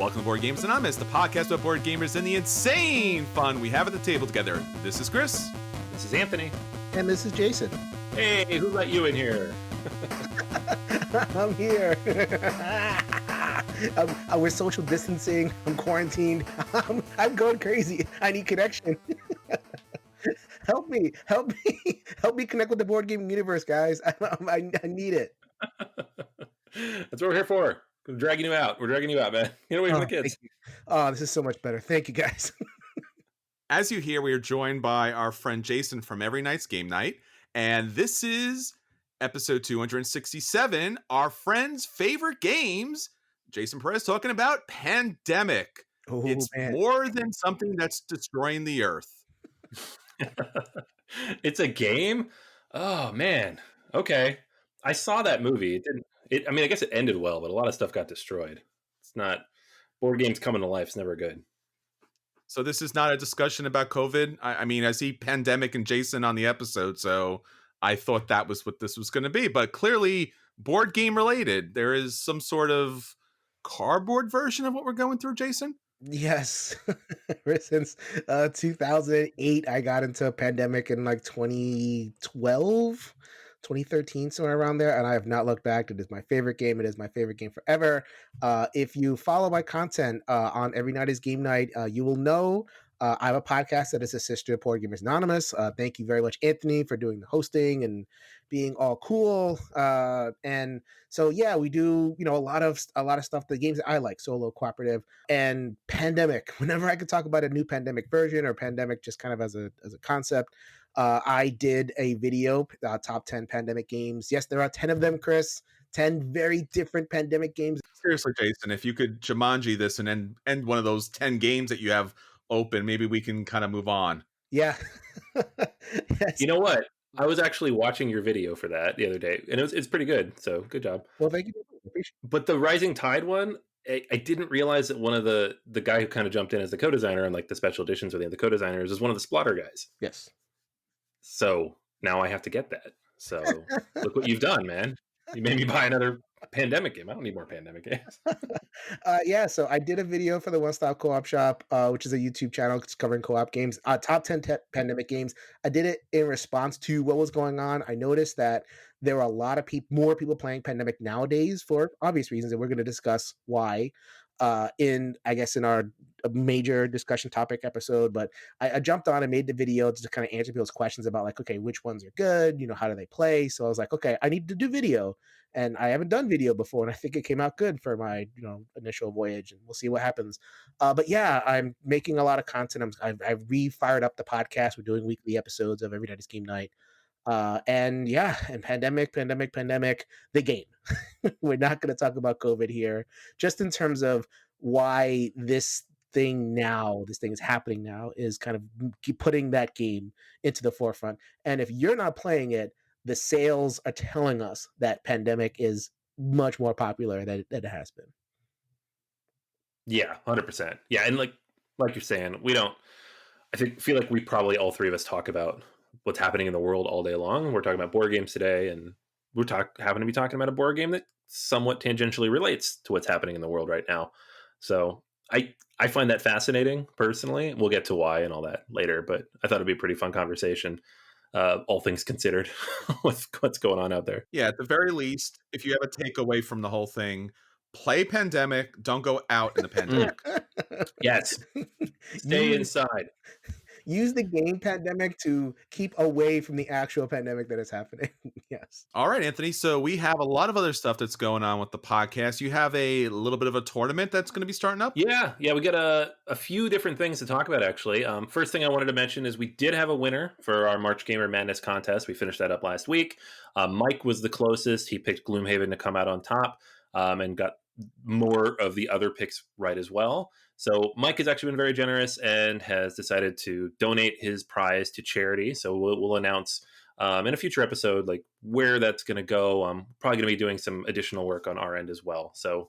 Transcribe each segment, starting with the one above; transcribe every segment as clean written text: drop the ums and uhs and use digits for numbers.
Welcome to Board Games Anonymous, the podcast about board gamers and the insane fun we have at the table together. This is Chris. This is Anthony. And this is Jason. Hey, who let you in here? I'm here. We're social distancing. I'm quarantined. I'm going crazy. I need connection. Help me connect with the board gaming universe, guys. I need it. That's what we're here for. We're dragging you out, man. Get away from the kids. Oh, this is so much better. Thank you, guys. As you hear, we are joined by our friend Jason from Every Night's Game Night, and this is episode 267, our friend's favorite games. Jason Perez talking about Pandemic. Oh, it's more than something that's destroying the earth. It's a game? Oh, man. Okay. I saw that movie. I guess it ended well, but a lot of stuff got destroyed. It's not... Board games coming to life is never good. So this is not a discussion about COVID. I see Pandemic and Jason on the episode, so I thought that was what this was going to be. But clearly, board game related. There is some sort of cardboard version of what we're going through, Jason? Yes. Since 2008, I got into Pandemic in like 2012. 2013, somewhere around there, and I have not looked back. It is my favorite game. It is my favorite game forever. If you follow my content on Every Night is Game Night, you will know I have a podcast that is a sister of Board Gamers Anonymous. Thank you very much, Anthony, for doing the hosting and being all cool. And so, yeah, we do, a lot of stuff. The games that I like, solo, cooperative, and Pandemic. Whenever I could talk about a new Pandemic version or Pandemic just kind of as a concept, I did a video, top 10 Pandemic games. Yes, there are 10 of them, Chris. 10 very different Pandemic games. Seriously, Jason, if you could Jumanji this and end one of those 10 games that you have open, maybe we can kind of move on. Yeah. Yes. You know what? I was actually watching your video for that the other day, and it's pretty good. So good job. Well, thank you. But the Rising Tide one, I didn't realize that one of the guy who kind of jumped in as the co-designer and like the special editions where they had the co-designers is one of the Splotter guys. Yes. So now I have to get that. So look what you've done, man. You made me buy another Pandemic game. I don't need more Pandemic games. Yeah, so I did a video for the One Stop Co-op Shop, which is a YouTube channel covering co-op games, top 10 Pandemic games. I did it in response to what was going on. I noticed that there were a lot of more people playing Pandemic nowadays for obvious reasons, and we're going to discuss why in our major discussion topic episode. But I jumped on and made the video to kind of answer people's questions about like, okay, which ones are good? How do they play? So I was like, okay, I need to do video. And I haven't done video before, and I think it came out good for my, initial voyage, and we'll see what happens. But yeah, I'm making a lot of content. I've re-fired up the podcast. We're doing weekly episodes of Every Night is Game Night. And Pandemic, the game. We're not going to talk about COVID here, just in terms of why this thing is happening now, is kind of putting that game into the forefront. And if you're not playing it, the sales are telling us that Pandemic is much more popular than it has been. Yeah, 100%. Yeah, and like you're saying, feel like we probably all three of us talk about what's happening in the world all day long. We're talking about board games today, and we're happen to be talking about a board game that somewhat tangentially relates to what's happening in the world right now. So I find that fascinating personally. We'll get to why and all that later, but I thought it'd be a pretty fun conversation. All things considered, with what's going on out there. Yeah, at the very least, if you have a takeaway from the whole thing, play Pandemic. Don't go out in the pandemic. Yes, stay inside. Use the game Pandemic to keep away from the actual pandemic that is happening. Yes. All right, Anthony. So we have a lot of other stuff that's going on with the podcast. You have a little bit of a tournament that's going to be starting up? Yeah. We got a few different things to talk about, actually. First thing I wanted to mention is we did have a winner for our March Gamer Madness contest. We finished that up last week. Mike was the closest. He picked Gloomhaven to come out on top, and got more of the other picks right as well. So Mike has actually been very generous and has decided to donate his prize to charity. So we'll announce in a future episode like where that's going to go. I'm probably going to be doing some additional work on our end as well. So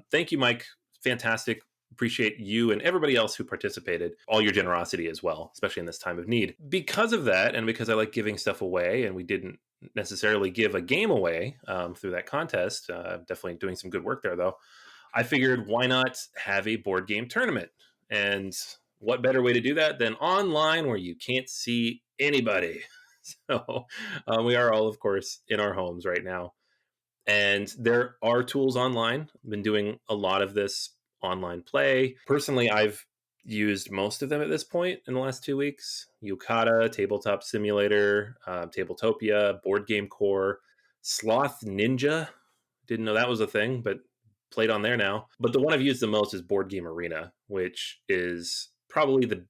thank you, Mike. Fantastic. Appreciate you and everybody else who participated, all your generosity as well, especially in this time of need. Because of that, and because I like giving stuff away, and we didn't necessarily give a game away through that contest, definitely doing some good work there, though. I figured, why not have a board game tournament? And what better way to do that than online where you can't see anybody? So we are all, of course, in our homes right now. And there are tools online. I've been doing a lot of this online play. Personally, I've used most of them at this point in the last 2 weeks. Yukata, Tabletop Simulator, Tabletopia, Board Game Core, Sloth Ninja. Didn't know that was a thing, but played on there now. But the one I've used the most is Board Game Arena, which is probably the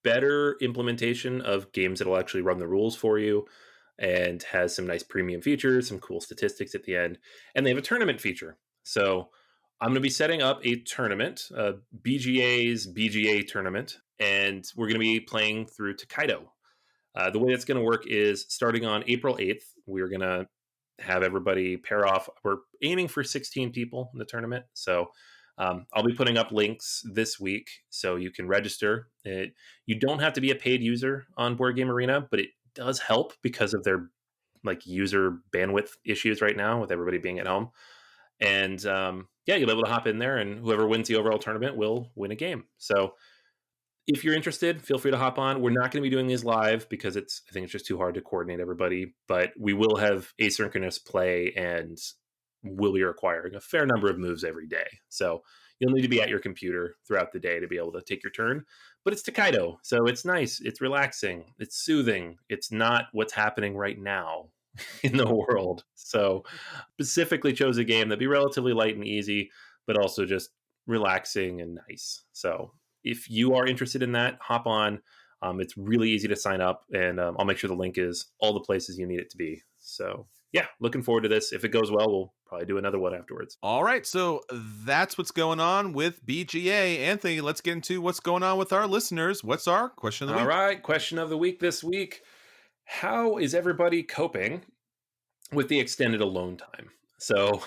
better implementation of games that'll actually run the rules for you and has some nice premium features, some cool statistics at the end. And they have a tournament feature. So I'm going to be setting up a tournament, BGA's BGA tournament, and we're going to be playing through Tokaido. The way it's going to work is starting on April 8th, we're going to have everybody pair off. We're aiming for 16 people in the tournament. So I'll be putting up links this week so you can register. You don't have to be a paid user on Board Game Arena, but it does help because of their like user bandwidth issues right now with everybody being at home. And yeah, you'll be able to hop in there, and whoever wins the overall tournament will win a game. So if you're interested, feel free to hop on. We're not going to be doing these live because I think it's just too hard to coordinate everybody, but we will have asynchronous play and will be requiring a fair number of moves every day. So you'll need to be at your computer throughout the day to be able to take your turn. But it's Tokaido, so it's nice, it's relaxing, it's soothing. It's not what's happening right now in the world. So specifically chose a game that'd be relatively light and easy, but also just relaxing and nice. So if you are interested in that, hop on. It's really easy to sign up, and I'll make sure the link is all the places you need it to be. So yeah, looking forward to this. If it goes well, we'll probably do another one afterwards. All right, so that's what's going on with BGA. Anthony, let's get into what's going on with our listeners. What's our question of the week? All right, question of the week this week. How is everybody coping with the extended alone time? So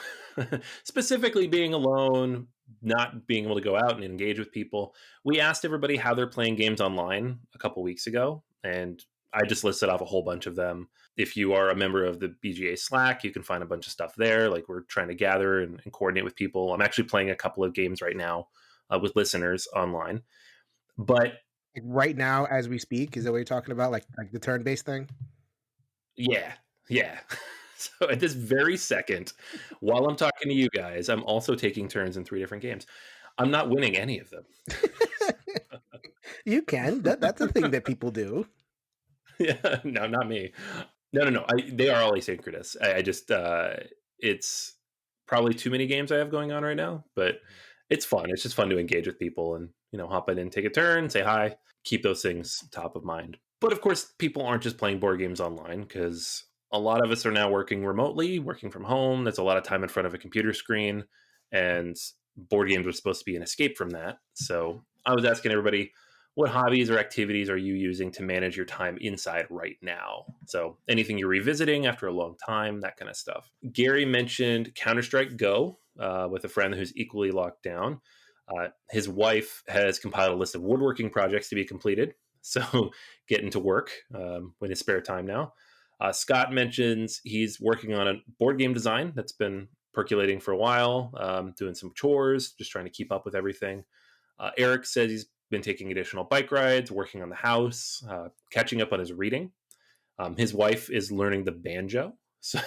specifically being alone, not being able to go out and engage with people. We asked everybody how they're playing games online a couple weeks ago, and I just listed off a whole bunch of them. If you are a member of the BGA Slack, you can find a bunch of stuff there. Like, we're trying to gather and coordinate with people. I'm actually playing a couple of games right now with listeners online. But Like right now, as we speak, is that what you're talking about? Like the turn-based thing? yeah. So at this very second, while I'm talking to you guys, I'm also taking turns in 3 different games. I'm not winning any of them. You can. That's a thing that people do. Yeah, no, not me. No. They are all asynchronous. I just it's probably too many games I have going on right now, but it's fun. It's just fun to engage with people and hop in and take a turn, say hi, keep those things top of mind. But of course, people aren't just playing board games online because a lot of us are now working remotely, working from home. That's a lot of time in front of a computer screen, and board games were supposed to be an escape from that. So I was asking everybody, what hobbies or activities are you using to manage your time inside right now? So anything you're revisiting after a long time, that kind of stuff. Gary mentioned Counter-Strike Go with a friend who's equally locked down. His wife has compiled a list of woodworking projects to be completed. So getting to work in his spare time now. Scott mentions he's working on a board game design that's been percolating for a while, doing some chores, just trying to keep up with everything. Eric says he's been taking additional bike rides, working on the house, catching up on his reading. His wife is learning the banjo. So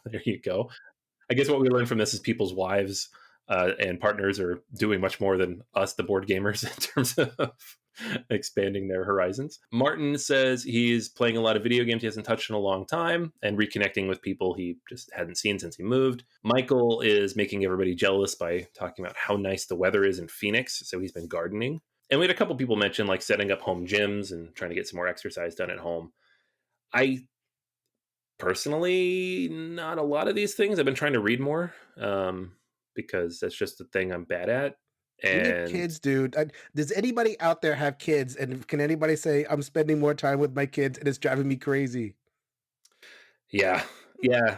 there you go. I guess what we learned from this is people's wives and partners are doing much more than us, the board gamers, in terms of expanding their horizons. Martin says he's playing a lot of video games he hasn't touched in a long time and reconnecting with people he just hadn't seen since he moved. Michael is making everybody jealous by talking about how nice the weather is in Phoenix, so he's been gardening. And we had a couple people mention like setting up home gyms and trying to get some more exercise done at home. I personally, not a lot of these things. I've been trying to read more because that's just the thing I'm bad at. We have And kids, dude. Does anybody out there have kids? And can anybody say, I'm spending more time with my kids and it's driving me crazy? yeah,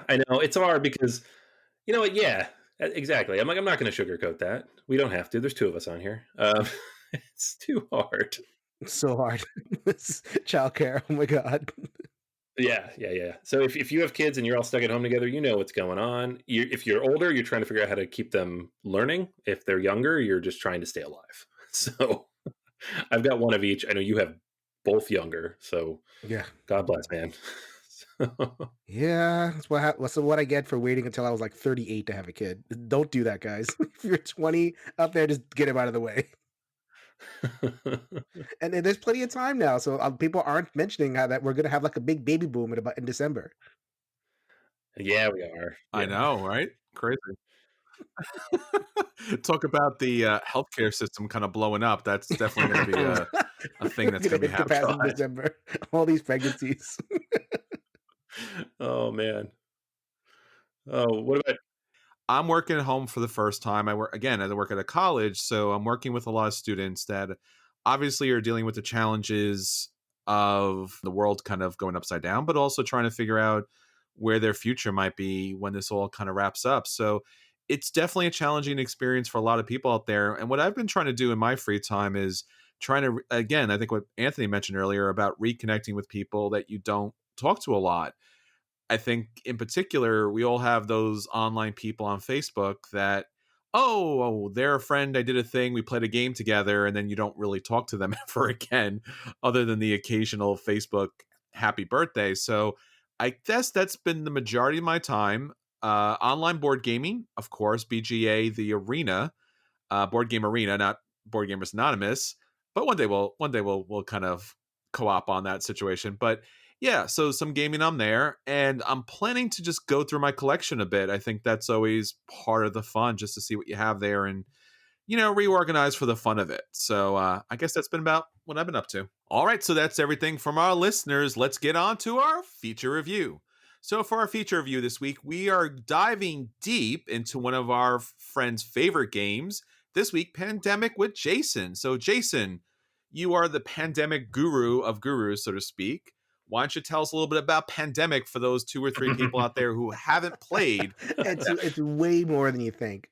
I know it's hard because you know what? Yeah, exactly. I'm not going to sugarcoat that. We don't have to. There's 2 of us on here. It's too hard. It's so hard. It's childcare. Oh my God. Yeah. So if you have kids and you're all stuck at home together, you know what's going on. If you're older, you're trying to figure out how to keep them learning. If they're younger, you're just trying to stay alive. So I've got one of each. I know you have both younger. So Yeah. God bless, man. So, Yeah, that's what I get for waiting until I was like 38 to have a kid. Don't do that, guys. If you're 20 out there, just get him out of the way. And then there's plenty of time now, so people aren't mentioning how that we're gonna have like a big baby boom in December. yeah, we are. I Yeah. know, right? Crazy. Talk about the healthcare system kind of blowing up. That's definitely going to be a thing We're that's gonna going to be hit capacity in happening. December. All these pregnancies. Oh man. Oh, what about I'm working at home for the first time. I work at a college, so I'm working with a lot of students that obviously are dealing with the challenges of the world kind of going upside down, but also trying to figure out where their future might be when this all kind of wraps up. So it's definitely a challenging experience for a lot of people out there. And what I've been trying to do in my free time is trying to, again, I think what Anthony mentioned earlier about reconnecting with people that you don't talk to a lot. I think in particular, we all have those online people on Facebook that, they're a friend. I did a thing. We played a game together. And then you don't really talk to them ever again, other than the occasional Facebook happy birthday. So I guess that's been the majority of my time. Online board gaming, of course, BGA, the arena, board game arena, not Board Gamers Anonymous. But one day we'll kind of co-op on that situation. But yeah, so some gaming on there, and I'm planning to just go through my collection a bit. I think that's always part of the fun, just to see what you have there and reorganize for the fun of it. So I guess that's been about what I've been up to. All right, so that's everything from our listeners. Let's get on to our feature review. So for our feature review this week, we are diving deep into one of our friends' favorite games. This week, Pandemic with Jason. So Jason, you are the pandemic guru of gurus, so to speak. Why don't you tell us a little bit about Pandemic for those two or three people out there who haven't played Pandemic? It's way more than you think.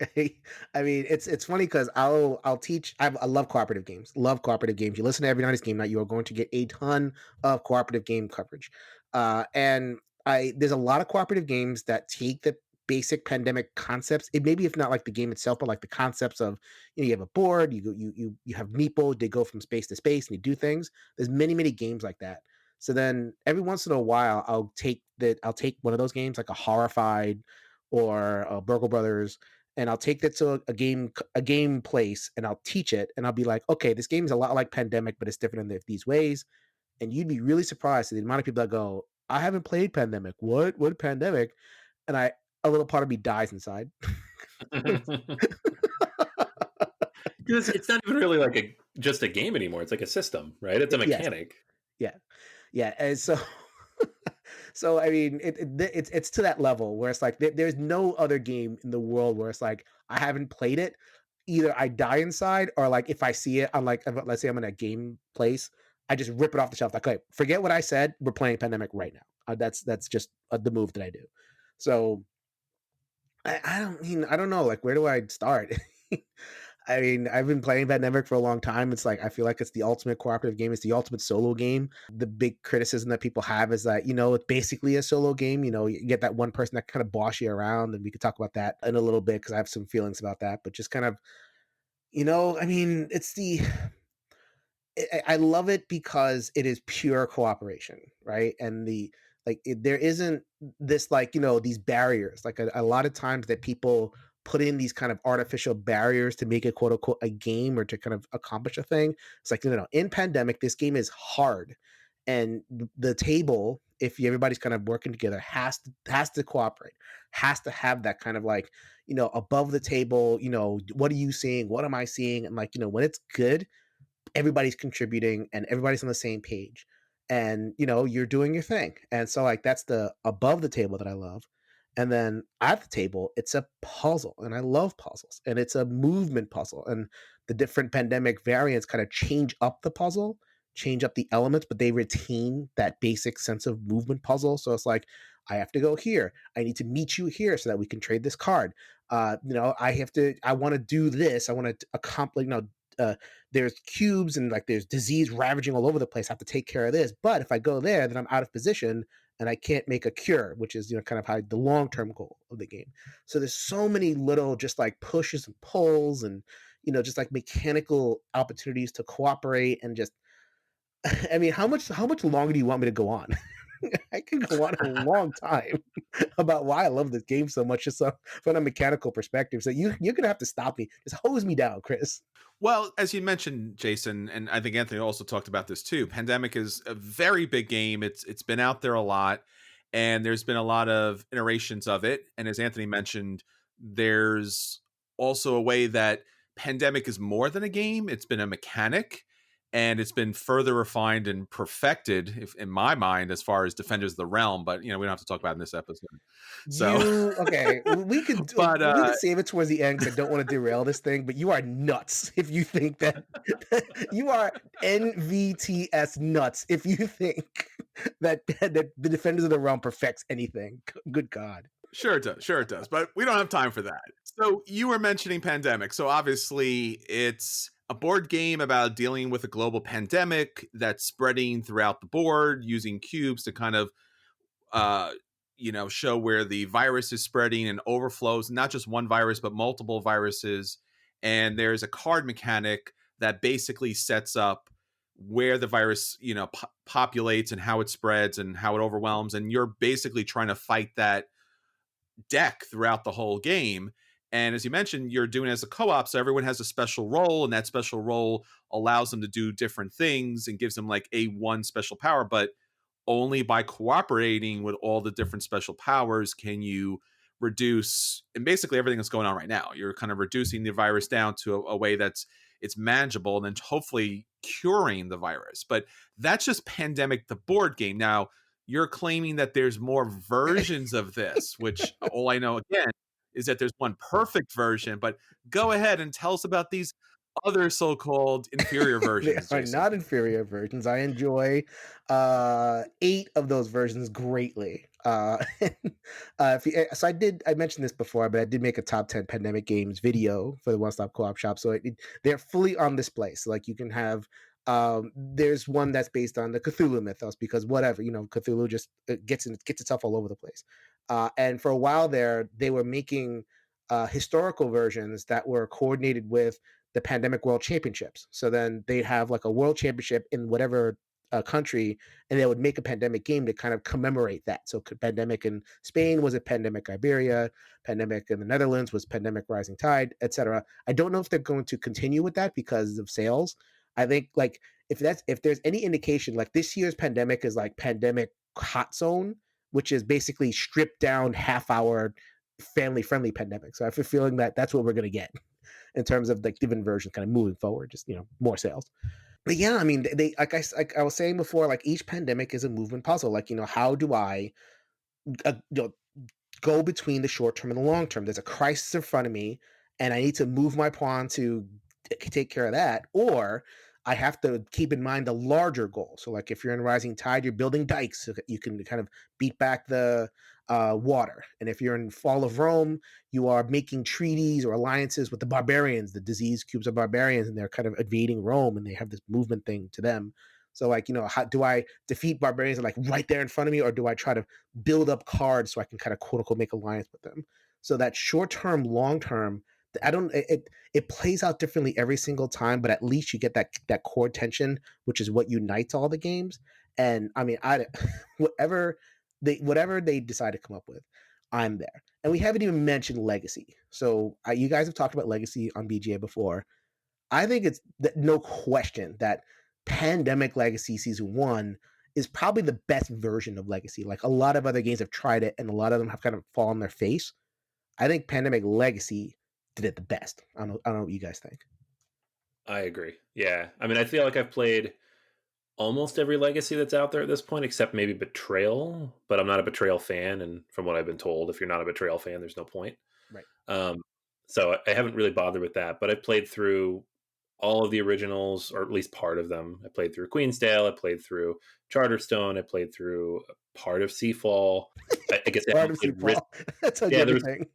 I mean, it's funny because I'll teach. I love cooperative games. Love cooperative games. You listen to every night's game night, you are going to get a ton of cooperative game coverage. And I there's a lot of cooperative games that take the basic pandemic concepts. It maybe if not like the game itself, but like the concepts of you have a board, you have meeple, they go from space to space and you do things. There's many games like that. So then every once in a while, I'll take one of those games like a Horrified or a Burgle Brothers, and I'll take that to a game place and I'll teach it and I'll be like, okay, this game is a lot like Pandemic, but it's different in these ways. And you'd be really surprised at the amount of people that go, I haven't played Pandemic. What Pandemic? And a little part of me dies inside. because it's not even really like a just a game anymore. It's like a system, right? It's a Yes. mechanic. Yeah. Yeah. And so so I mean, it's to that level where it's like there's no other game in the world where it's like I haven't played it. Either I die inside, or like if I see it, I'm like, let's say I'm in a game place, I just rip it off the shelf. Like, okay, forget what I said. We're playing Pandemic right now. That's just the move that I do. So I don't know. Like, where do I start? I mean, I've been playing Pandemic for a long time. It's like I feel like it's the ultimate cooperative game. It's the ultimate solo game. The big criticism that people have is that it's basically a solo game. You get that one person that kind of boss you around, and we could talk about that in a little bit because I have some feelings about that. But just kind of, I mean, I love it because it is pure cooperation, right? And there isn't this these barriers like a lot of times that people put in these kind of artificial barriers to make it quote unquote a game or to kind of accomplish a thing. It's like no, in Pandemic this game is hard, and the table, if everybody's kind of working together, has to cooperate, has to have that kind of like above the table. What are you seeing? What am I seeing? And when it's good, everybody's contributing and everybody's on the same page, and you're doing your thing. And so like that's the above the table that I love. And then at the table it's a puzzle, and I love puzzles, and it's a movement puzzle, and the different Pandemic variants kind of change up the puzzle, change up the elements, but they retain that basic sense of movement puzzle. So it's like I have to go here, I need to meet you here so that we can trade this card. I want to do this, I want to accomplish, there's cubes and like there's disease ravaging all over the place. I have to take care of this. But if I go there, then I'm out of position and I can't make a cure, which is kind of how the long term goal of the game. So there's so many little just like pushes and pulls, and just like mechanical opportunities to cooperate, and just I mean, how much longer do you want me to go on? I can go on a long time about why I love this game so much, just from a mechanical perspective. So you're gonna have to stop me. Just hose me down, Chris. Well, as you mentioned, Jason, and I think Anthony also talked about this too. Pandemic is a very big game. It's been out there a lot, and there's been a lot of iterations of it. And as Anthony mentioned, there's also a way that Pandemic is more than a game. It's been a mechanic, and it's been further refined and perfected, if, in my mind, as far as Defenders of the Realm. But we don't have to talk about it in this episode. So, You okay? but We could save it towards the end because I don't want to derail this thing. But you are nuts if you think that you are NVTS nuts if you think that the Defenders of the Realm perfects anything. Good God! Sure it does. Sure it does. But we don't have time for that. So you were mentioning Pandemic. So obviously it's a board game about dealing with a global pandemic that's spreading throughout the board using cubes to kind of uh show where the virus is spreading and overflows, not just one virus but multiple viruses. And there's a card mechanic that basically sets up where the virus populates and how it spreads and how it overwhelms, and you're basically trying to fight that deck throughout the whole game. And as you mentioned, you're doing it as a co-op, so everyone has a special role, and that special role allows them to do different things and gives them like a one special power. But only by cooperating with all the different special powers can you reduce, and basically everything that's going on right now, you're kind of reducing the virus down to a way that's it's manageable, and then hopefully curing the virus. But that's just Pandemic, the board game. Now you're claiming that there's more versions of this, which all I know again is that there's one perfect version. But go ahead and tell us about these other so-called inferior They versions, are Jason. not inferior versions. I enjoy 8 of those versions greatly. I mentioned this before, but I did make a top 10 pandemic games video for the One Stop Co-op Shop. So they're fully on display. So like you can have there's one that's based on the Cthulhu mythos, because whatever, Cthulhu just gets itself all over the place. And for a while there, they were making historical versions that were coordinated with the Pandemic World Championships. So then they'd have like a world championship in whatever country, and they would make a pandemic game to kind of commemorate that. So Pandemic in Spain was a Pandemic Iberia, Pandemic in the Netherlands was Pandemic Rising Tide, etc. I don't know if they're going to continue with that because of sales. I think like if there's any indication, like this year's Pandemic is like Pandemic Hot Zone, which is basically stripped down half-hour family friendly Pandemic. So I have a feeling that that's what we're going to get in terms of like different versions kind of moving forward, just more sales. But yeah, I mean, they like I was saying before, like each pandemic is a movement puzzle. Like how do I uh, you know, go between the short term and the long term? There's a crisis in front of me, and I need to move my pawn to take care of that, or I have to keep in mind the larger goal. So, like if you're in Rising Tide, you're building dikes so that you can kind of beat back the water, and if you're in Fall of Rome, you are making treaties or alliances with the barbarians. The disease cubes are barbarians, and they're kind of invading Rome, and they have this movement thing to them. So, like how do I defeat barbarians like right there in front of me, or do I try to build up cards so I can kind of quote unquote make alliance with them? So that short term, long term, I don't it plays out differently every single time, but at least you get that core tension, which is what unites all the games. And I mean, I whatever they decide to come up with, I'm there. And we haven't even mentioned Legacy. So you guys have talked about Legacy on BGA before. I think it's no question that Pandemic Legacy Season 1 is probably the best version of Legacy. Like a lot of other games have tried it, and a lot of them have kind of fallen on their face. I think Pandemic Legacy did it the best. I don't know what you guys think. I agree. Yeah. I mean, I feel like I've played almost every Legacy that's out there at this point, except maybe Betrayal, but I'm not a Betrayal fan. And from what I've been told, if you're not a Betrayal fan, there's no point. Right. So I haven't really bothered with that, but I've played through all of the originals, or at least part of them. I played through Queensdale. I played through Charterstone. I played through part of Seafall. I guess I Part haven't of played Seafall. That's like yeah, everything.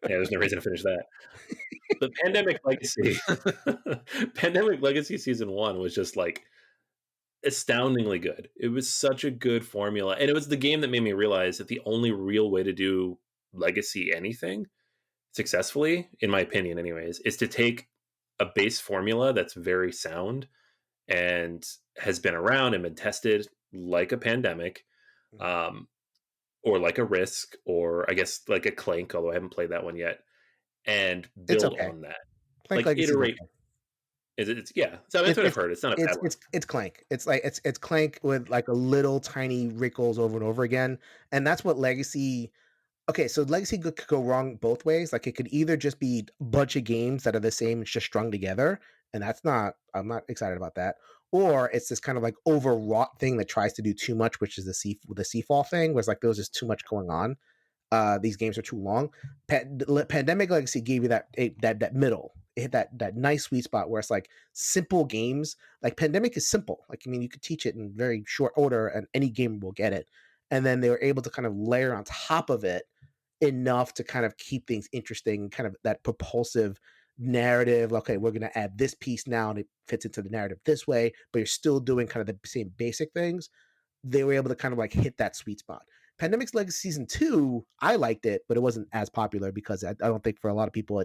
there's no reason to finish that. The Pandemic Legacy, Pandemic Legacy Season 1 was just like astoundingly good. It was such a good formula, and it was the game that made me realize that the only real way to do legacy anything successfully, in my opinion anyways, is to take a base formula that's very sound and has been around and been tested, like a Pandemic, Mhm. um, or like a Risk, or I guess like a Clank, although I haven't played that one yet, and It's build okay. on that. Clank Like Legacy is iterate. okay. It's yeah. So that's what I've It's heard. It's not a bad it's one. it's it's Clank. It's like it's Clank with like a little tiny wrinkles over and over again, and that's what Legacy. Okay, so Legacy could go wrong both ways. Like it could either just be a bunch of games that are the same, it's just strung together, and that's not. I'm not excited about that. Or it's this kind of like overwrought thing that tries to do too much, which is the Seafall thing, where it's like there was just too much going on. These games are too long. Pandemic Legacy gave you that middle. It hit that nice sweet spot where it's like simple games. Like Pandemic is simple. Like I mean, you could teach it in very short order, and any game will get it. And then they were able to kind of layer on top of it enough to kind of keep things interesting, kind of that propulsive narrative. Okay, we're going to add this piece now, and it fits into the narrative this way, but you're still doing kind of the same basic things. They were able to kind of like hit that sweet spot. Pandemic's Legacy Season 2, I liked it, but it wasn't as popular because I don't think for a lot of people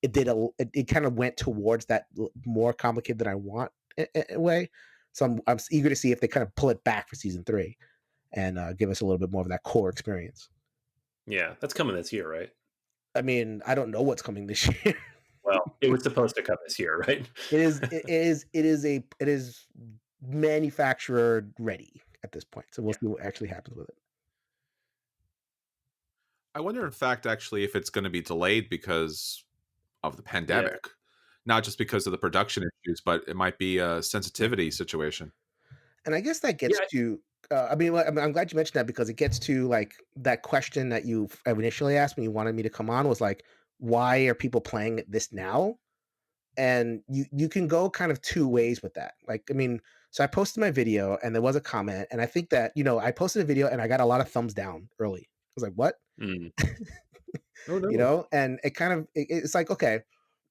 it kind of went towards that more complicated than I want in a way. So I'm eager to see if they kind of pull it back for Season 3 and give us a little bit more of that core experience. Yeah, that's coming this year, right? I mean, I don't know what's coming this year. Well, it was supposed to come this year, right? It is manufacturer ready at this point. So we'll Yeah, see what actually happens with it. I wonder, in fact, actually, if it's going to be delayed because of the yeah, pandemic, not just because of the production issues, but it might be a Yeah. sensitivity situation. And I guess that gets yeah, to I mean, well, I'm glad you mentioned that because it gets to like that question that you initially asked when you wanted me to come on was like, why are people playing this now? And you can go kind of two ways with that. Like, I mean, so I posted my video and there was a comment, and I think that I posted a video and I got a lot of thumbs down early. I was like, what? mm, Oh no! And it kind of it's like okay,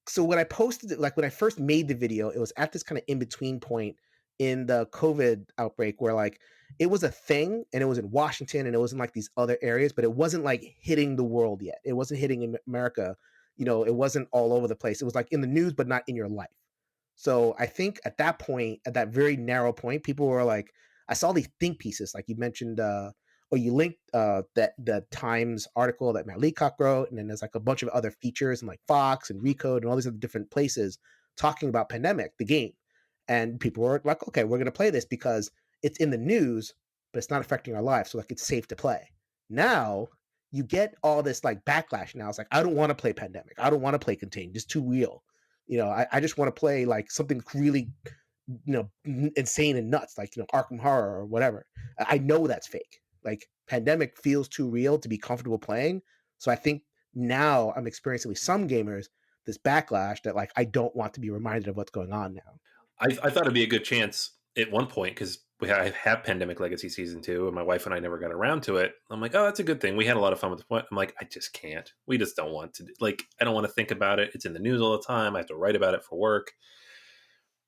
so when I posted it, like when I first made the video, it was at this kind of in between point in the COVID outbreak where like it was a thing and it was in Washington and it was in like these other areas, but it wasn't like hitting the world yet. It wasn't hitting in America. It wasn't all over the place. It was like in the news, but not in your life. So I think at that point, at that very narrow point, people were like, I saw these think pieces, like you mentioned, or you linked that the Times article that Matt Leacock wrote, and then there's like a bunch of other features and like Fox and Recode and all these other different places talking about Pandemic, the game. And people were like, okay, we're gonna play this because it's in the news, but it's not affecting our lives, so like it's safe to play. Now you get all this like backlash. Now it's like I don't want to play Pandemic. I don't want to play Contain. It's too real. I just want to play like something really, insane and nuts, like Arkham Horror or whatever. I know that's fake. Like Pandemic feels too real to be comfortable playing. So I think now I'm experiencing with some gamers this backlash that like I don't want to be reminded of what's going on now. I thought it'd be a good chance at one point because I have Pandemic Legacy Season 2, and my wife and I never got around to it. I'm like, oh, that's a good thing. We had a lot of fun with the point. I'm like, I just can't. We just don't want to. Like, I don't want to think about it. It's in the news all the time. I have to write about it for work.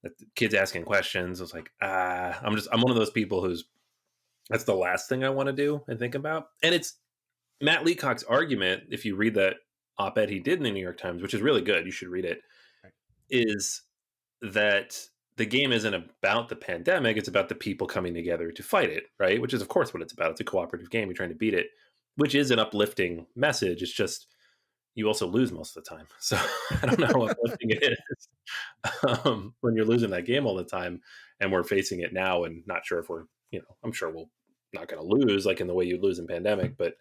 The kids asking questions. I was like, I'm one of those people who's that's the last thing I want to do and think about. And it's Matt Leacock's argument. If you read that op-ed he did in the New York Times, which is really good, you should read it. Right. Is that the game isn't about the pandemic, it's about the people coming together to fight it, right? Which is, of course, what it's about. It's a cooperative game. You're trying to beat it, which is an uplifting message. It's just you also lose most of the time. So I don't know how uplifting it is when you're losing that game all the time, and we're facing it now and not sure if we're, I'm sure we'll not going to lose like in the way you lose in pandemic, but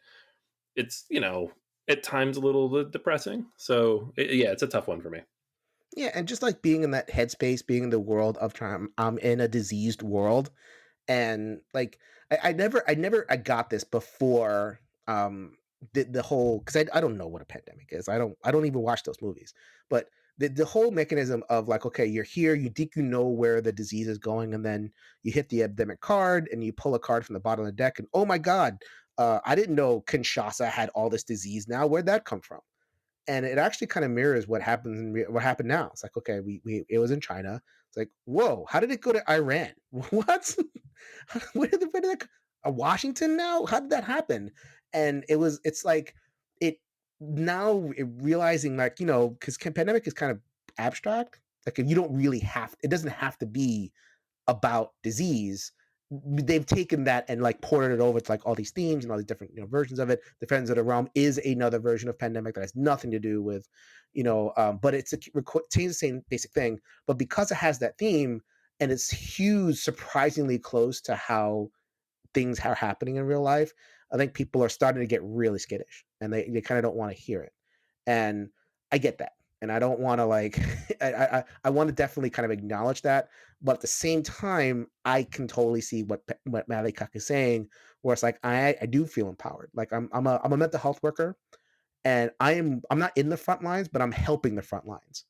it's, at times a little depressing. So yeah, it's a tough one for me. Yeah, and just like being in that headspace, being in the world of trying, I'm in a diseased world, and like I got this before the whole because I don't know what a pandemic is. I don't even watch those movies, but the whole mechanism of like okay, you're here, you think you know where the disease is going, and then you hit the epidemic card and you pull a card from the bottom of the deck, and oh my god, I didn't know Kinshasa had all this disease now. Where'd that come from? And it actually kind of mirrors what happens what happened now. It's like, okay, we it was in China. It's like, whoa, how did it go to Iran? What? Where did that, Washington now? How did that happen? And it's like it now realizing, like, because pandemic is kind of abstract. Like, if you don't really have, it doesn't have to be about disease. They've taken that and like ported it over to like all these themes and all these different versions of it. Defenders of the Realm is another version of pandemic that has nothing to do with, but it's the same basic thing. But because it has that theme and it's huge, surprisingly close to how things are happening in real life, I think people are starting to get really skittish and they kind of don't want to hear it. And I get that. And I don't want to like, I want to definitely kind of acknowledge that. But at the same time, I can totally see what Malikak is saying, where it's like, I do feel empowered. Like I'm a mental health worker and I'm not in the front lines, but I'm helping the front lines.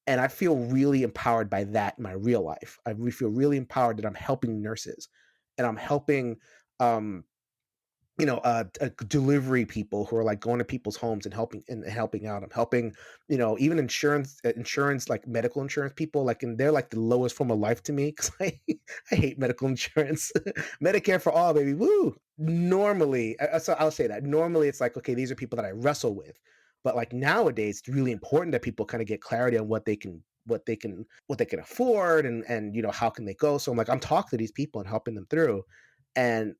And I feel really empowered by that in my real life. I really feel really empowered that I'm helping nurses and I'm helping um delivery people who are like going to people's homes and helping out. I'm helping, even insurance, like medical insurance people, like, and they're like the lowest form of life to me because I hate medical insurance. Medicare for all, baby, woo. Normally, so I'll say that normally it's like, okay, these are people that I wrestle with, but like nowadays it's really important that people kind of get clarity on what they can afford, and how can they go. So I'm like, I'm talking to these people and helping them through, and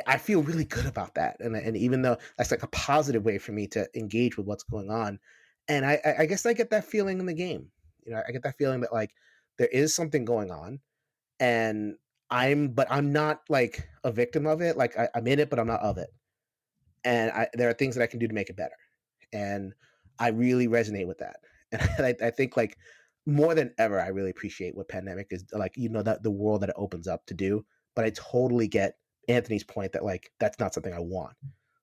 I feel really good about that, and even though that's like a positive way for me to engage with what's going on, and I guess I get that feeling in the game. I get that feeling that like there is something going on, and I'm not like a victim of it. Like I'm in it, but I'm not of it, and there are things that I can do to make it better, and I really resonate with that, and I think like more than ever, I really appreciate what pandemic is like. That the world that it opens up to do, but I totally get Anthony's point that like that's not something I want.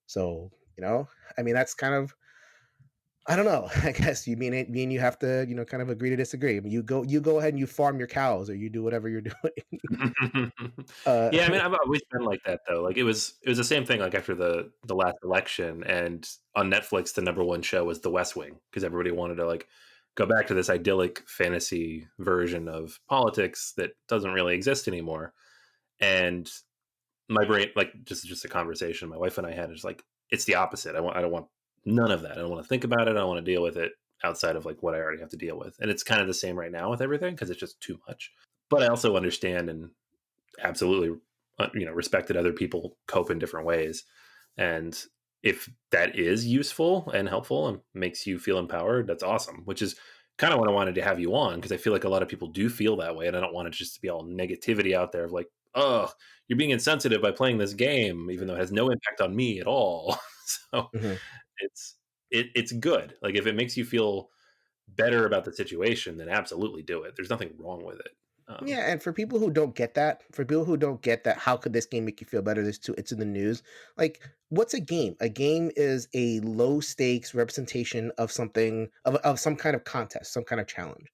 So I mean, that's kind of, I don't know. I guess me and you have to kind of agree to disagree. I mean, you go ahead and you farm your cows or you do whatever you're doing. uh, Yeah, I mean, I've always been like that though. Like it was the same thing like after the last election, and on Netflix the number one show was The West Wing because everybody wanted to like go back to this idyllic fantasy version of politics that doesn't really exist anymore. And my brain, like, just a conversation my wife and I had is like, it's the opposite. I don't want none of that. I don't want to think about it. I don't want to deal with it outside of like what I already have to deal with. And it's kind of the same right now with everything because it's just too much. But I also understand and absolutely respect that other people cope in different ways. And if that is useful and helpful and makes you feel empowered, that's awesome, which is kind of what I wanted to have you on, because I feel like a lot of people do feel that way, and I don't want it just to be all negativity out there of like, oh, you're being insensitive by playing this game even though it has no impact on me at all. So mhm. it's good. Like if it makes you feel better about the situation, then absolutely do it. There's nothing wrong with it. Yeah, and for people who don't get that, how could this game make you feel better? It's in the news. Like, what's a game? A game is a low stakes representation of something, of some kind of contest, some kind of challenge.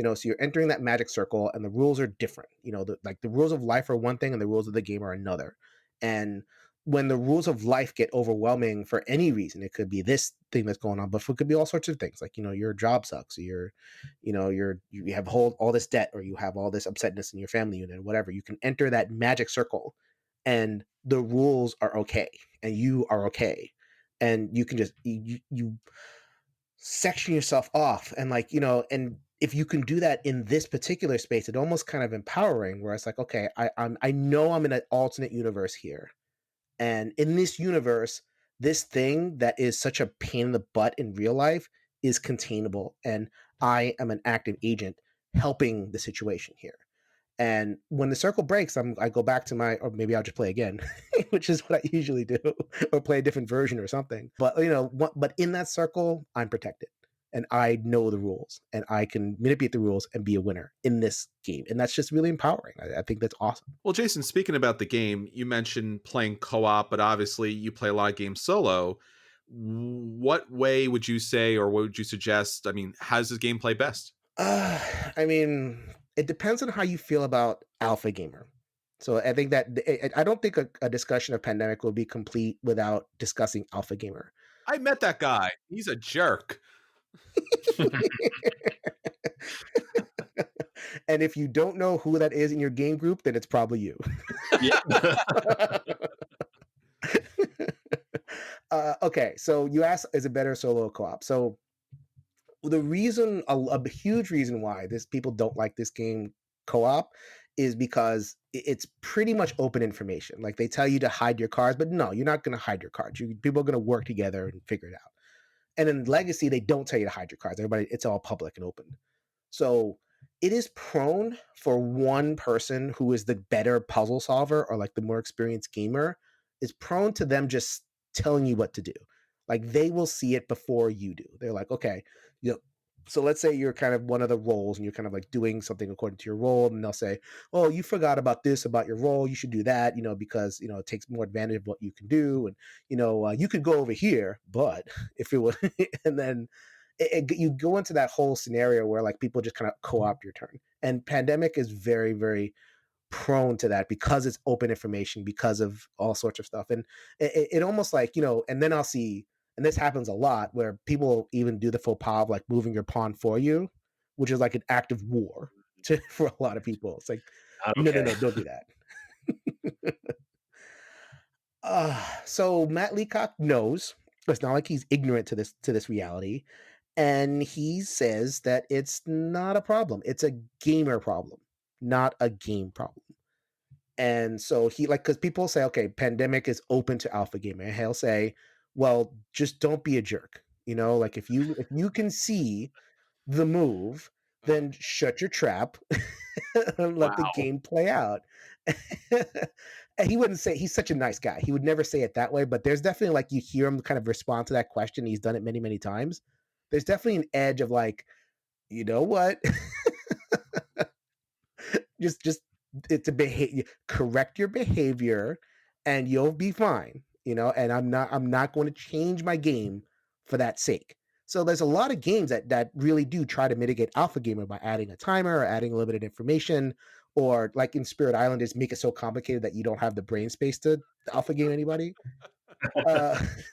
So you're entering that magic circle, and the rules are different. The rules of life are one thing, and the rules of the game are another. And when the rules of life get overwhelming for any reason, it could be this thing that's going on, but it could be all sorts of things. Like, your job sucks, or you have all this debt, or you have all this upsetness in your family unit, or whatever. You can enter that magic circle, and the rules are okay, and you are okay, and you can just you section yourself off, and like and if you can do that in this particular space, it almost kind of empowering, where it's like, okay, I know I'm in an alternate universe here, and in this universe, this thing that is such a pain in the butt in real life is containable. And I am an active agent helping the situation here. And when the circle breaks, I go back to or maybe I'll just play again, which is what I usually do, or play a different version or something. But but in that circle, I'm protected, and I know the rules, and I can manipulate the rules and be a winner in this game, and that's just really empowering. I think that's awesome. Well, Jason, speaking about the game, you mentioned playing co-op, but obviously you play a lot of games solo. What way would you say, or what would you suggest? I mean, how does this game play best? Uh, I mean, it depends on how you feel about alpha gamer. So I think that I don't think a discussion of pandemic will be complete without discussing alpha gamer. I met that guy. He's a jerk. And if you don't know who that is in your game group, then it's probably you. Yeah. Okay, so you asked, is it better solo or co-op? So the reason, a huge reason why this people don't like this game co-op is because it's pretty much open information. Like they tell you to hide your cards, but no, you're not going to hide your cards. People are going to work together and figure it out. And in Legacy, they don't tell you to hide your cards. Everybody, it's all public and open. So it is prone for one person who is the better puzzle solver or like the more experienced gamer is prone to them just telling you what to do. Like they will see it before you do. They're like, okay, you know, so let's say you're kind of one of the roles and you're kind of like doing something according to your role, and they'll say, oh, you forgot about this about your role. You should do that, because it takes more advantage of what you can do, and you could go over here, but if it was, and then you go into that whole scenario where like people just kind of co-opt your turn. And Pandemic is very, very prone to that because it's open information, because of all sorts of stuff. And it almost like, and then I'll see, and this happens a lot where people even do the faux pas of like moving your pawn for you, which is like an act of war for a lot of people. It's like, Not no, no, okay. no, don't do that. So Matt Leacock knows. It's not like he's ignorant to this reality, and he says that it's not a problem. It's a gamer problem, not a game problem. And so he like, because people say, okay, Pandemic is open to alpha gamer, and he'll say, well, just don't be a jerk. Like if you can see the move, Uh, then shut your trap and let the wow. game play out. And he wouldn't say, he's such a nice guy. He would never say it that way, but there's definitely like you hear him kind of respond to that question. He's done it many, many times. There's definitely an edge of like, you know what? just it's a behavior, correct your behavior and you'll be fine, and I'm not going to change my game for that sake. So there's a lot of games that really do try to mitigate alpha gamer by adding a timer or adding a little bit of information, or like in Spirit Island is make it so complicated that you don't have the brain space to alpha game anybody,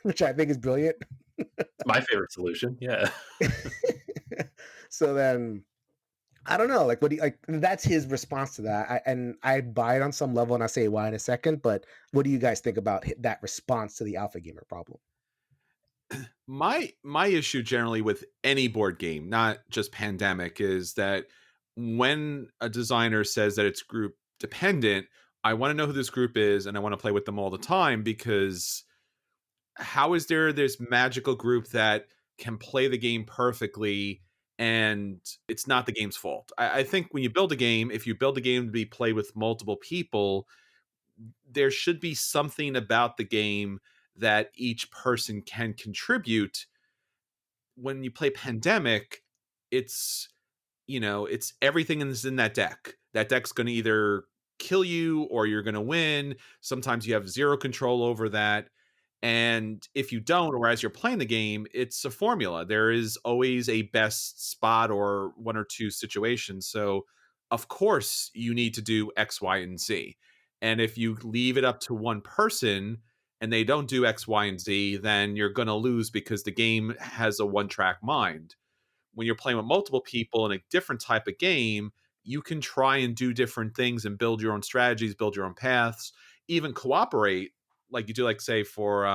which I think is brilliant. It's my favorite solution. Yeah. So then I don't know, like, what do you like? That's his response to that, and I buy it on some level, and I say why in a second. But what do you guys think about that response to the alpha gamer problem? My issue generally with any board game, not just Pandemic, is that when a designer says that it's group dependent, I want to know who this group is and I want to play with them all the time, because how is there this magical group that can play the game perfectly and it's not the game's fault? I think when you build a game, if you build a game to be played with multiple people, there should be something about the game that each person can contribute. When you play Pandemic, it's it's everything is in that deck. That deck's going to either kill you or you're going to win. Sometimes you have zero control over that. And if you don't, or as you're playing the game, it's a formula. There is always a best spot or one or two situations. So, of course, you need to do X, Y, and Z. And if you leave it up to one person and they don't do X, Y, and Z, then you're going to lose because the game has a one track mind. When you're playing with multiple people in a different type of game, you can try and do different things and build your own strategies, build your own paths, even cooperate like you do, like say for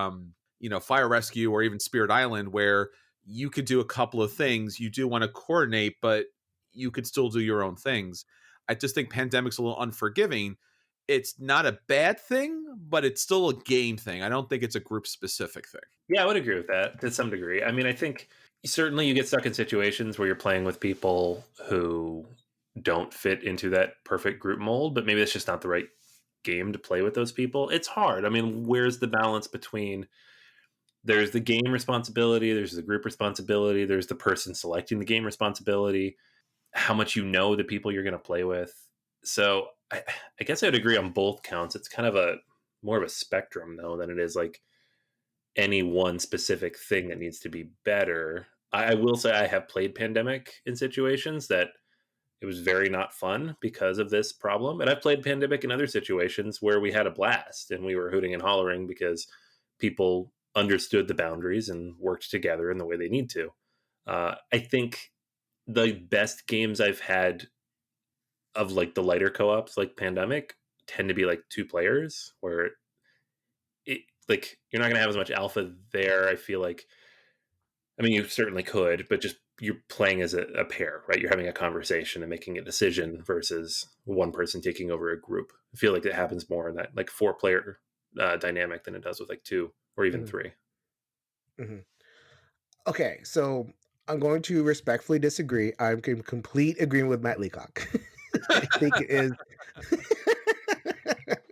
Fire Rescue or even Spirit Island, where you could do a couple of things. You do want to coordinate, but you could still do your own things. I just think Pandemic's a little unforgiving. It's not a bad thing, but it's still a game thing. I don't think it's a group specific thing. Yeah, I would agree with that to some degree. I mean, I think certainly you get stuck in situations where you're playing with people who don't fit into that perfect group mold, but maybe it's just not the right game to play with those people. It's hard. I mean, where's the balance between there's the game responsibility, there's the group responsibility, there's the person selecting the game responsibility, how much you know the people you're going to play with. So I guess I would agree on both counts. It's kind of a more of a spectrum though than it is like any one specific thing that needs to be better. I will say I have played Pandemic in situations that it was very not fun because of this problem. And I've played Pandemic in other situations where we had a blast and we were hooting and hollering because people understood the boundaries and worked together in the way they need to. I think the best games I've had of like the lighter co-ops like Pandemic tend to be like two players where it like you're not gonna have as much alpha there. I feel like, I mean, you certainly could, but just you're playing as a pair, right? You're having a conversation and making a decision versus one person taking over a group. I feel like it happens more in that like four player dynamic than it does with like two or even Mhm, three. mhm. Okay, so I'm going to respectfully disagree. I'm in complete agreement with Matt Leacock. I think it is.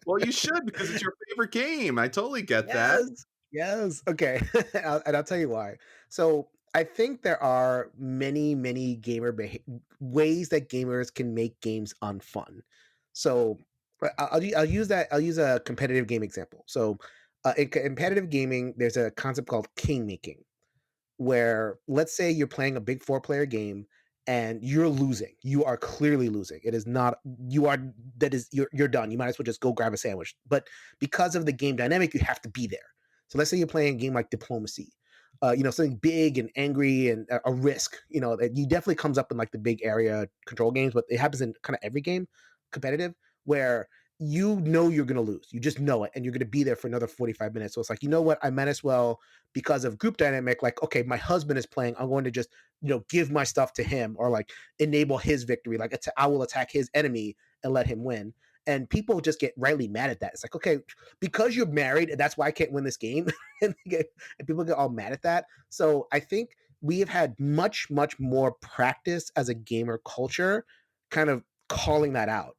Well, you should because it's your favorite game. I totally get that. Yes, yes. Okay, and I'll tell you why. So I think there are many, many ways that gamers can make games unfun. So I'll use that. I'll use a competitive game example. So in competitive gaming, there's a concept called king making where let's say you're playing a big four-player game and you're losing. You are clearly losing. It is not you are that is you're done. You might as well just go grab a sandwich. But because of the game dynamic, you have to be there. So let's say you're playing a game like diplomacy. Something big and angry and a risk, that you definitely comes up in like the big area control games, but it happens in kind of every game competitive where you're going to lose. You just know it and you're going to be there for another 45 minutes. So it's like, you know what? I might as well because of group dynamic, like, okay, my husband is playing. I'm going to just, give my stuff to him or like enable his victory. Like I will attack his enemy and let him win. And people just get rightly mad at that. It's like, okay, because you're married, and that's why I can't win this game. and people get all mad at that. So I think we have had much, much more practice as a gamer culture, kind of calling that out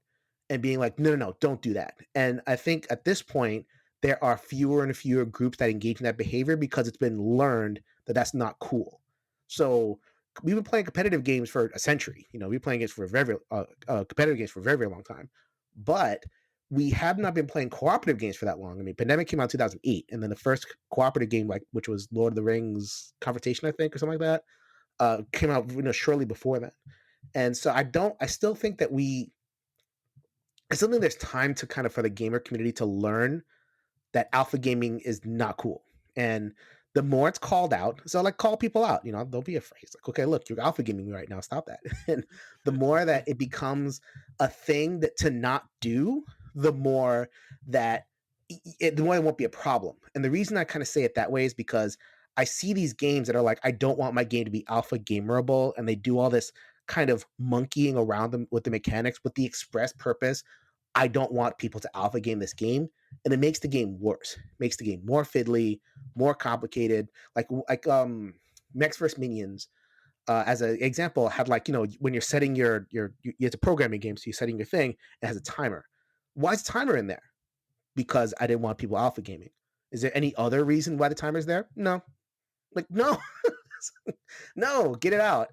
and being like, no, no, no, don't do that. And I think at this point, there are fewer and fewer groups that engage in that behavior because it's been learned that that's not cool. So we've been playing competitive games for a century. We've been playing games for a competitive games for a very, very long time. But we have not been playing cooperative games for that long. I mean, Pandemic came out in 2008, and then the first cooperative game, like which was Lord of the Rings Confrontation, I think, or something like that, came out shortly before that. And so I still think that I still think there's time to kind of for the gamer community to learn that alpha gaming is not cool. And the more it's called out, so like call people out, don't be afraid. It's like, okay, look, you're alpha gaming right now. Stop that. And the more that it becomes a thing that to not do, the more that the more it won't be a problem. And the reason I kind of say it that way is because I see these games that are like, I don't want my game to be alpha gamerable, and they do all this kind of monkeying around them with the mechanics with the express purpose I don't want people to alpha game this game, and it makes the game worse. It makes the game more fiddly, more complicated. Like Max vs Minions, as an example, had like when you're setting it's a programming game, so you're setting your thing. It has a timer. Why is the timer in there? Because I didn't want people alpha gaming. Is there any other reason why the timer's there? No. Like no, no, get it out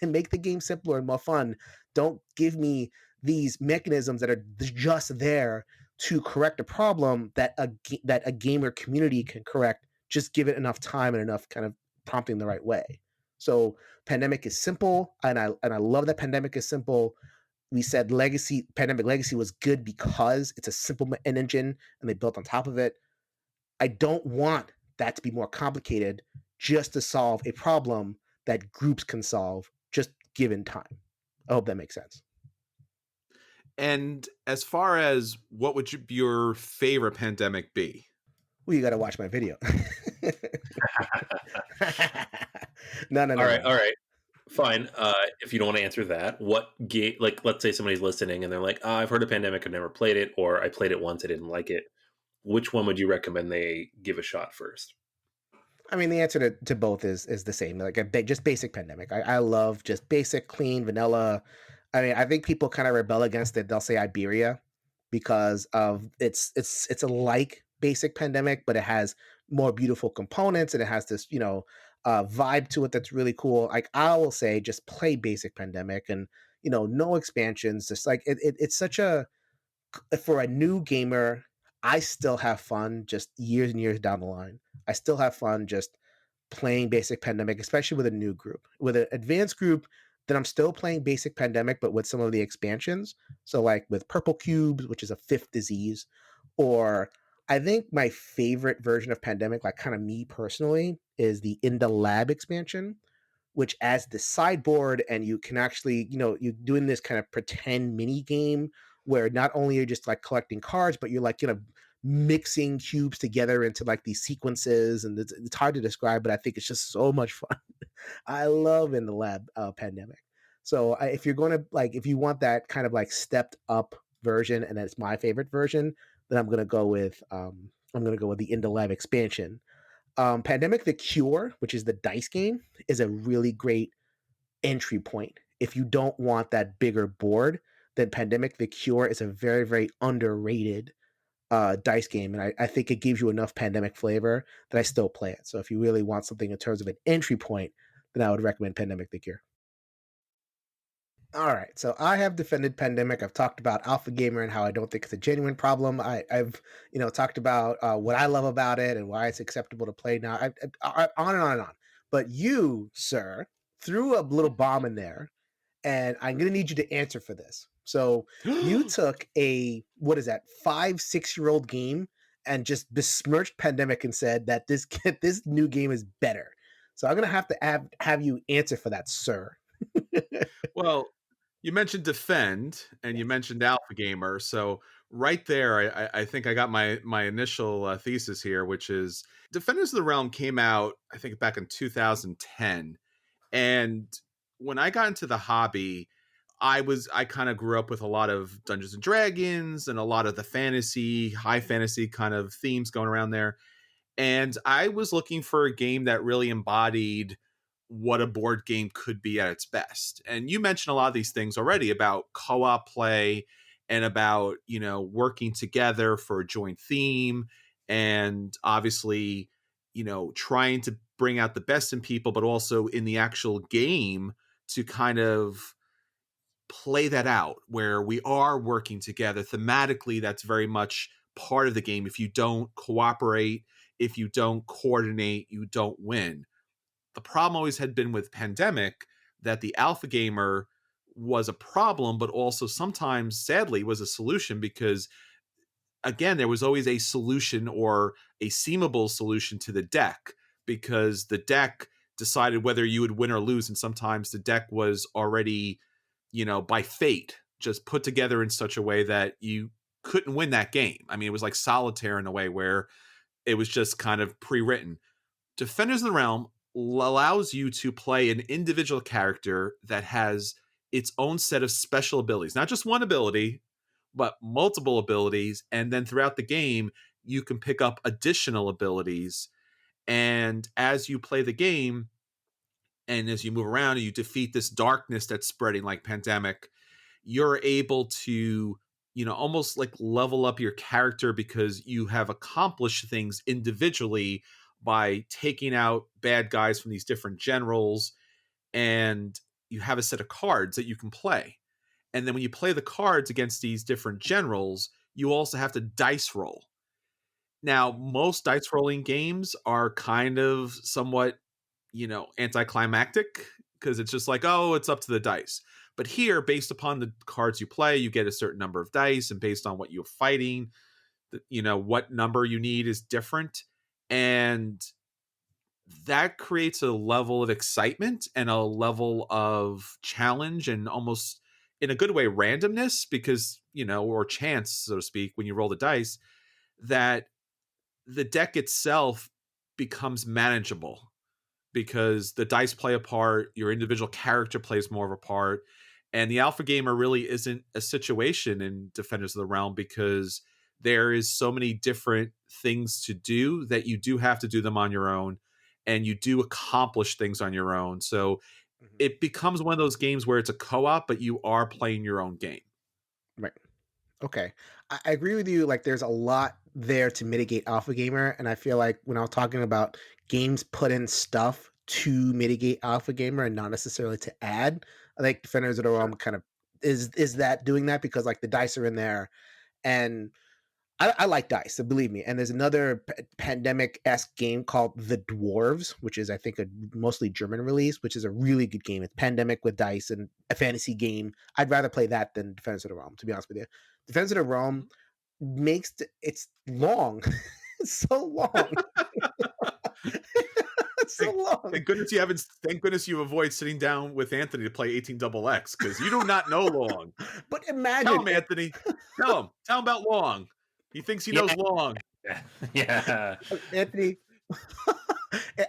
and make the game simpler and more fun. Don't give me these mechanisms that are just there to correct a problem that a gamer community can correct. Just give it enough time and enough kind of prompting the right way. So Pandemic is simple, and I love that Pandemic is simple. We said Pandemic Legacy was good because it's a simple engine and they built on top of it. I don't want that to be more complicated just to solve a problem that groups can solve just given time. I hope that makes sense. And as far as what would your favorite Pandemic be? Well, you got to watch my video. No, no, All no, right, no. all right. Fine. If you don't want to answer that, what game? Like, let's say somebody's listening and they're like, "I've heard of Pandemic, I've never played it, or I played it once, I didn't like it." Which one would you recommend they give a shot first? I mean, the answer to both is the same. Like just basic Pandemic. I love just basic, clean, vanilla. I mean, I think people kind of rebel against it. They'll say Iberia because of it's a like basic Pandemic, but it has more beautiful components and it has this vibe to it that's really cool. Like I will say, just play basic Pandemic and no expansions. Just like it's such a for a new gamer, I still have fun just years and years down the line. I still have fun just playing basic Pandemic, especially with a new group. With an advanced group, then I'm still playing basic Pandemic, but with some of the expansions. So like with Purple Cubes, which is a fifth disease, or I think my favorite version of Pandemic, like kind of me personally, is the In the Lab expansion, which adds the sideboard, and you can actually, you're doing this kind of pretend mini game where not only you're just like collecting cards, but you're like, mixing cubes together into like these sequences, and it's hard to describe, but I think it's just so much fun. I love In the Lab Pandemic. So if you're going to like, if you want that kind of like stepped up version, and it's my favorite version, then I'm gonna go with the In the Lab expansion. Pandemic the Cure, which is the dice game, is a really great entry point. If you don't want that bigger board, then Pandemic the Cure is a very, very underrated dice game. And I think it gives you enough pandemic flavor that I still play it. So if you really want something in terms of an entry point, then I would recommend Pandemic the Cure. All right, so I have defended Pandemic. I've talked about Alpha Gamer and how I don't think it's a genuine problem. I've talked about what I love about it and why it's acceptable to play now. On and on and on. But you, sir, threw a little bomb in there, and I'm gonna need you to answer for this. So you took a what is that 5 6 year old game and just besmirched Pandemic and said that this new game is better. So I'm gonna have you answer for that, sir. Well, you mentioned defend and you Yes. mentioned alpha gamer, so right there, I think I got my initial thesis here, which is Defenders of the Realm came out, I think, back in 2010, and when I got into the hobby, I kind of grew up with a lot of Dungeons and Dragons and a lot of the fantasy, high fantasy kind of themes going around there. And I was looking for a game that really embodied what a board game could be at its best. And you mentioned a lot of these things already about co-op play and about, working together for a joint theme and obviously, trying to bring out the best in people, but also in the actual game to kind of play that out where we are working together thematically. That's very much part of the game. If you don't cooperate, if you don't coordinate, you don't win. The problem always had been with Pandemic that the alpha gamer was a problem, but also sometimes sadly was a solution, because again, there was always a solution or a seemable solution to the deck, because the deck decided whether you would win or lose. And sometimes the deck was already, by fate, just put together in such a way that you couldn't win that game. I mean, it was like solitaire in a way where it was just kind of pre written. Defenders of the Realm allows you to play an individual character that has its own set of special abilities, not just one ability, but multiple abilities. And then throughout the game, you can pick up additional abilities. And as you play the game, and as you move around and you defeat this darkness that's spreading like Pandemic, you're able to, almost like level up your character because you have accomplished things individually by taking out bad guys from these different generals. And you have a set of cards that you can play. And then when you play the cards against these different generals, you also have to dice roll. Now, most dice rolling games are kind of somewhat, anticlimactic, because it's just like, oh, it's up to the dice. But here, based upon the cards you play, you get a certain number of dice, and based on what you're fighting, what number you need is different. And that creates a level of excitement and a level of challenge and almost in a good way randomness, because, or chance, so to speak, when you roll the dice, that the deck itself becomes manageable because the dice play a part, your individual character plays more of a part. And the alpha gamer really isn't a situation in Defenders of the Realm, because there is so many different things to do that you do have to do them on your own, and you do accomplish things on your own. So Mhm. it becomes one of those games where it's a co-op, but you are playing your own game. Right. Okay. I agree with you. Like, there's a lot there to mitigate Alpha Gamer. And I feel like when I was talking about games put in stuff to mitigate Alpha Gamer and not necessarily to add, I think Defenders of the Sure. Realm kind of is that doing that, because like the dice are in there, and I like dice, so believe me. And there's another pandemic esque game called The Dwarves, which is I think a mostly German release, which is a really good game. It's pandemic with dice and a fantasy game. I'd rather play that than Defense of the Realm, to be honest with you. Defense of the Realm, Mhm. it's long. It's so long. It's so Thank, long. thank goodness you haven't. Thank goodness you avoid sitting down with Anthony to play 18 double X because you do not know long. But Tell imagine him, it. Anthony. Tell him. Tell him about long. He thinks he Yeah, knows long. yeah, yeah. Anthony.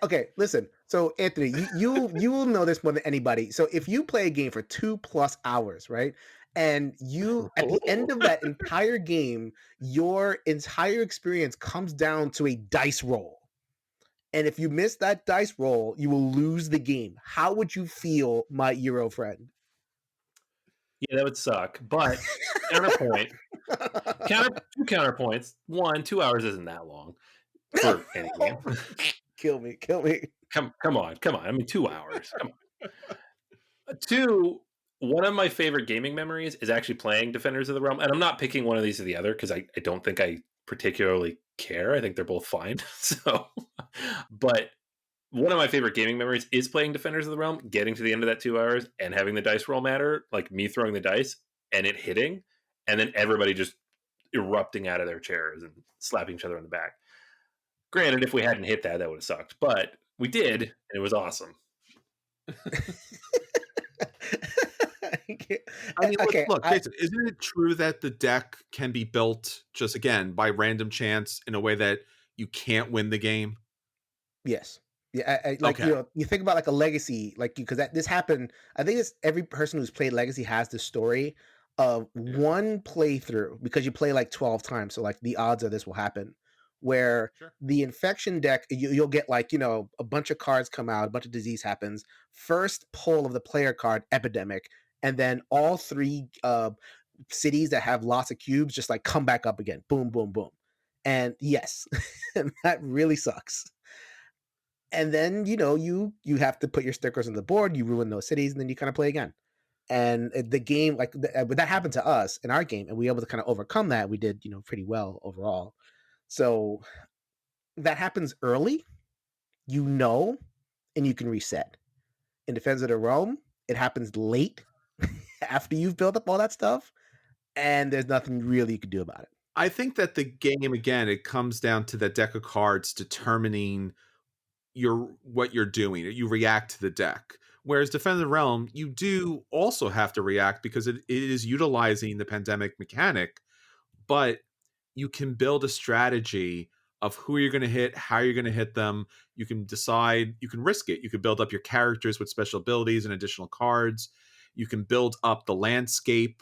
Okay, listen. So Anthony, you will know this more than anybody. So if you play a game for 2+ hours, right? And you at the end of that entire game, your entire experience comes down to a dice roll. And if you miss that dice roll, you will lose the game. How would you feel, my Euro friend? Yeah, that would suck. But counterpoint, two counterpoints. One, 2 hours isn't that long for any game. Kill me, kill me. Come on. I mean, 2 hours. Come on. Two, one of my favorite gaming memories is actually playing Defenders of the Realm, and I'm not picking one of these or the other because I don't think I particularly care. I think they're both fine. So, but one of my favorite gaming memories is playing Defenders of the Realm, getting to the end of that 2 hours and having the dice roll matter, like me throwing the dice and it hitting, and then everybody just erupting out of their chairs and slapping each other on the back. Granted, if we hadn't hit that, that would have sucked, but we did, and it was awesome. I mean, Okay, look, Jason, isn't it true that the deck can be built just again by random chance in a way that you can't win the game? yes. Yeah, like Okay. you think about like a legacy, like you because this happened. I think it's every person who's played Legacy has this story of Yeah. one playthrough because you play like 12 times, so like the odds of this will happen, where Sure. the infection deck you'll get like a bunch of cards come out, a bunch of disease happens. First pull of the player card epidemic, and then all three cities that have lots of cubes just like come back up again, boom, boom, boom, and yes, and that really sucks. And then you have to put your stickers on the board, you ruin those cities, and then you kind of play again. And the game but that happened to us in our game, and we were able to kind of overcome that. We did pretty well overall. So that happens early, you know and you can reset. In Defense of the Realm, it happens late after you've built up all that stuff, and there's nothing really you can do about it. I think that the game again, it comes down to the deck of cards determining your what you're doing. You react to the deck. Whereas Defend the Realm, you do also have to react because it is utilizing the pandemic mechanic, but you can build a strategy of who you're going to hit, how you're going to hit them. You can decide, you can risk it. You can build up your characters with special abilities and additional cards. You can build up the landscape,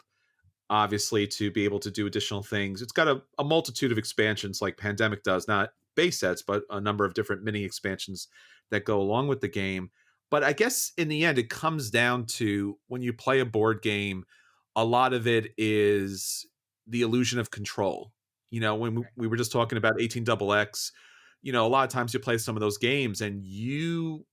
obviously, to be able to do additional things. It's got a multitude of expansions like Pandemic does, not base sets, but a number of different mini expansions that go along with the game. But I guess in the end, it comes down to when you play a board game, a lot of it is the illusion of control. When Right. we were just talking about 18 double X, a lot of times you play some of those games and you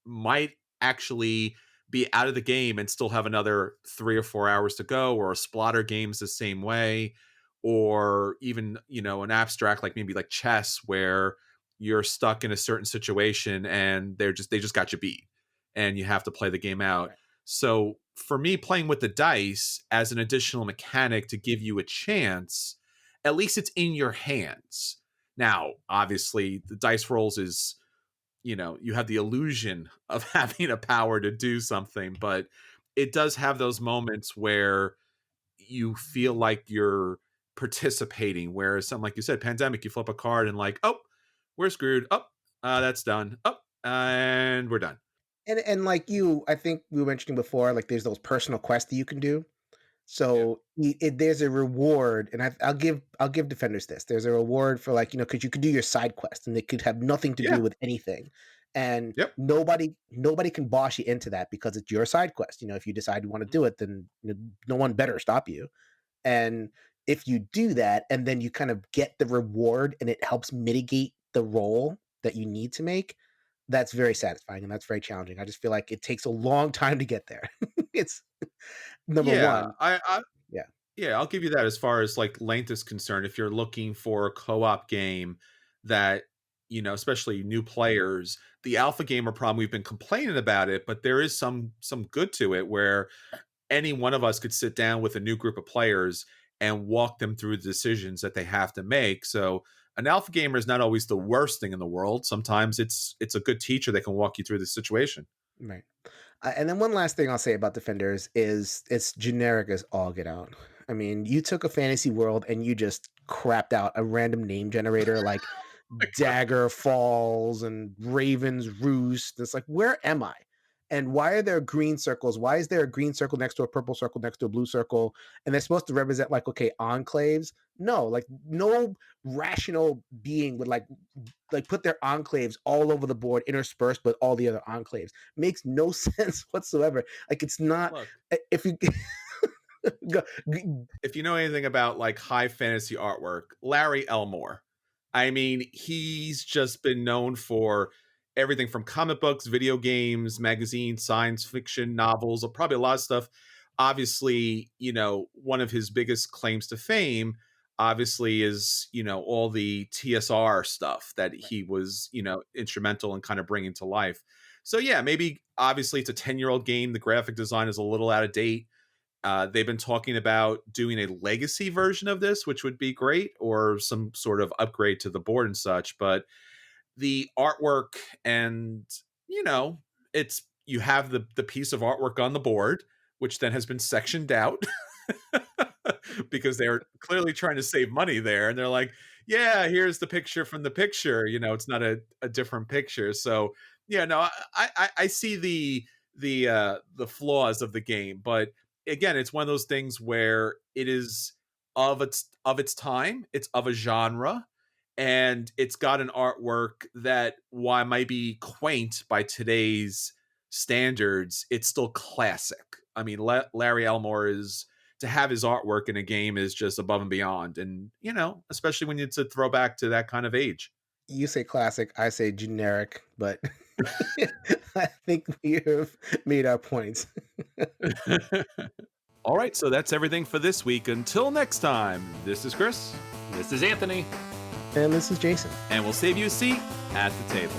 might actually be out of the game and still have another 3 or 4 hours to go, or a splatter game's the same way, or even an abstract like maybe like chess where you're stuck in a certain situation and they just got you beat and you have to play the game out. Right. So for me, playing with the dice as an additional mechanic to give you a chance, at least it's in your hands. Now obviously the dice rolls is, you have the illusion of having a power to do something, but it does have those moments where you feel like you're participating. Whereas something like you said, Pandemic, you flip a card and like, oh, we're screwed. Oh, that's done. Oh, and we're done. And like I think we were mentioning before, like there's those personal quests that you can do. Yeah. So there's a reward, and I'll give defenders this. There's a reward for like because you could do your side quest, and they could have nothing to Yeah. do with anything, and Yep. nobody can boss you into that because it's your side quest. If you decide you want to do it, then no one better stop you. And if you do that, and then you kind of get the reward, and it helps mitigate the role that you need to make, that's very satisfying and that's very challenging. I just feel like it takes a long time to get there. It's number Yeah. one. I Yeah. Yeah, I'll give you that as far as like length is concerned. If you're looking for a co-op game that, especially new players, the alpha gamer problem, we've been complaining about it, but there is some good to it where any one of us could sit down with a new group of players and walk them through the decisions that they have to make. So an alpha gamer is not always the worst thing in the world. Sometimes it's a good teacher that can walk you through the situation. Right. And then one last thing I'll say about Defenders is it's generic as all get out. I mean, you took a fantasy world and you just crapped out a random name generator like Dagger Falls and Raven's Roost. It's like, where am I? And why are there green circles? Why is there a green circle next to a purple circle next to a blue circle? And they're supposed to represent like, okay, enclaves. No, like no rational being would like put their enclaves all over the board interspersed with all the other enclaves. Makes no sense whatsoever. Like it's not Look, if you go, if you know anything about like high fantasy artwork, Larry Elmore. I mean, he's just been known for everything from comic books, video games, magazines, science fiction, novels, probably a lot of stuff. Obviously, one of his biggest claims to fame, obviously, is, all the TSR stuff that he was, instrumental in kind of bringing to life. So, yeah, maybe obviously it's a 10-year-old game. The graphic design is a little out of date. They've been talking about doing a legacy version of this, which would be great, or some sort of upgrade to the board and such. But the artwork and, it's you have the piece of artwork on the board, which then has been sectioned out because they're clearly trying to save money there. And they're like, yeah, here's the picture from the picture. It's not a different picture. So yeah, no, I see the flaws of the game, but again, it's one of those things where it is of its time, it's of a genre, and it's got an artwork that, while it might be quaint by today's standards, it's still classic. I mean, Larry Elmore is to have his artwork in a game is just above and beyond, and especially when it's a throwback to that kind of age. you say classic, I say generic, but I think we have made our points. All right, so that's everything for this week. Until next time, this is Chris, This is Anthony. And this is Jason. and we'll save you a seat at the table.